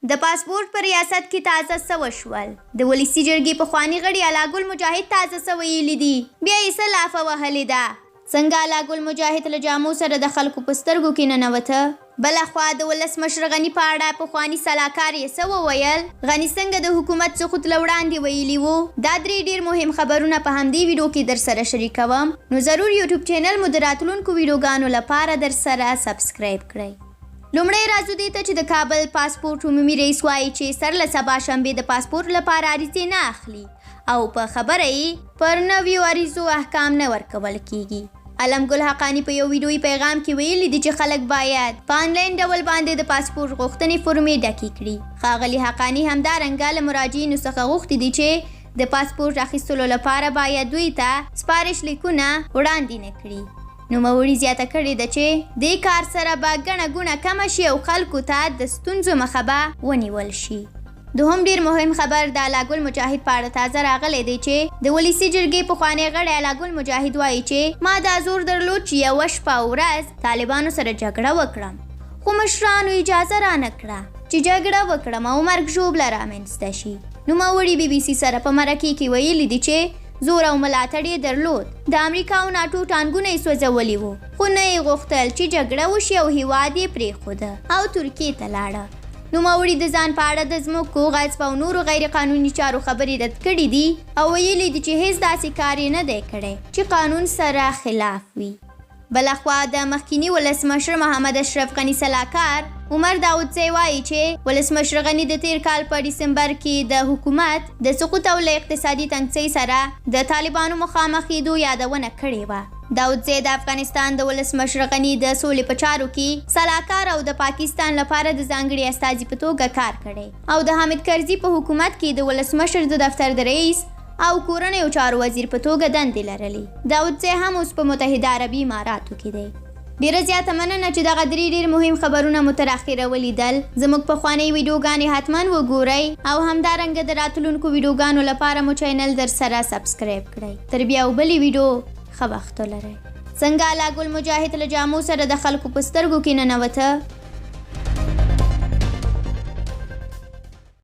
د پاسپورت په ریاست کې تازه سوه شول. د ولسي جرګې پخواني غړي الله ګل مجاهد تازه څه ویلي دي. بیا یې څه لافه وهلې ده. څنګه الله ګل مجاهد له جامو سره د خلکو په سترګو کې ننوته. بلخوا د ولسمشر غني په اړه پخواني سلاکار یې څه وویل. غني څنګه د حکومت سقوط له وړاندې ویلي وو. دا درې ډېر مهم خبرونه په همدې ویډیو کې در سره شریکوم. نو ضرور یوټیوب چینل مو د راتلونکو ویډیوګانو لپاره در سره سبسکرایب کړئ. لومړی راځو دې ته چې د کابل پاسپورت عمومي رئیس وایي چې سر له سبا شنبې د پاسپورت لپاره عریضې نه اخلي او په خبره یې پر نویو عریضو احکام نه ورکول کیږي. علم ګل حقانی په یو ویډیویي پیغام کې ویلي دي چې خلک باید په آنلاین ډول باندې د پاسپورت غوښتنې فورمې ډکې کړي. ښاغلي حقانی همدارنګه له مراجعینو څخه غوښتي دي چې د پاسپورت اخیستلو لپاره باید دوی ته سپارش لیکونه وړاندې نه کړي. نوموړي زیاته کړې ده چې دې کار سره به ګڼه ګوڼه کمه شي او خلکو ته د ستونزو مخه به ونیول شي. دوهم ډېر مهم خبر د الله ګل مجاهد په اړه تازه راغلی دی چې د ولسي جرګې پخوانی غړی الله ګل مجاهد وایي چې ما دا زور درلود چې یوه شپه او ورځ طالبانو سره جګړه وکړم، خو مشرانو اجازه رانه کړه چې جګړه وکړم او مرګ ژوبله رامنځته شي. نوموړي BBC سره په مرکې کې ویلي دي چې زور او ملاتړ یې درلود. د امریکا او ناټو ټانګونه یې سوځولي وو، خو نه یې غوښتل چې جګړه وشي او هیواد یې پرېښوده او ترکیې ته لاړه. نوموړي د ځان په اړه د ځمکو، غصب او نورو غیر قانوني چارو خبرې رد کړي دي او ویلي دي چې هیڅ داسې کار یې نه دی کړی چې قانون سره خلاف وي. بلخوا د مخکینی ولسمشر محمد اشرف غني سلاکار عمر داودزی وایي چې ولسمشر غني د تیر کال په ډسمبر کې د حکومت د سقوط او له اقتصادي تنګڅۍ سره د طالبانو مخامخ کېدو یادونه کړې وه. داودزی د افغانستان د ولسمشر غني د سولې په چارو کې سلاکار او د پاکستان لپاره د ځانګړي استازي په توګه کار کړی او د حامد کرزي په حکومت کې د ولسمشر د دفتر د رئیس او کورنیو چارو وزیر په توګه دندې لرلې. داودزی هم اوس په متحده عربي اماراتو کې دی. ډیره زیاته مننه چې دغه درې ډېر مهم خبرونه مو تر اخره ولیدل. زموږ پخوانۍ ویډیوګانې حتما وګورئ او همدارنګه د راتلونکو ویډیوګانو لپاره مو چینل در سره سبسکرایب کړئ. تر بیا بلې ویډیو ښه وخت ولرئ. څنګه الله ګل مجاهد له جامو سره د خلکو په سترګو کې ننوته.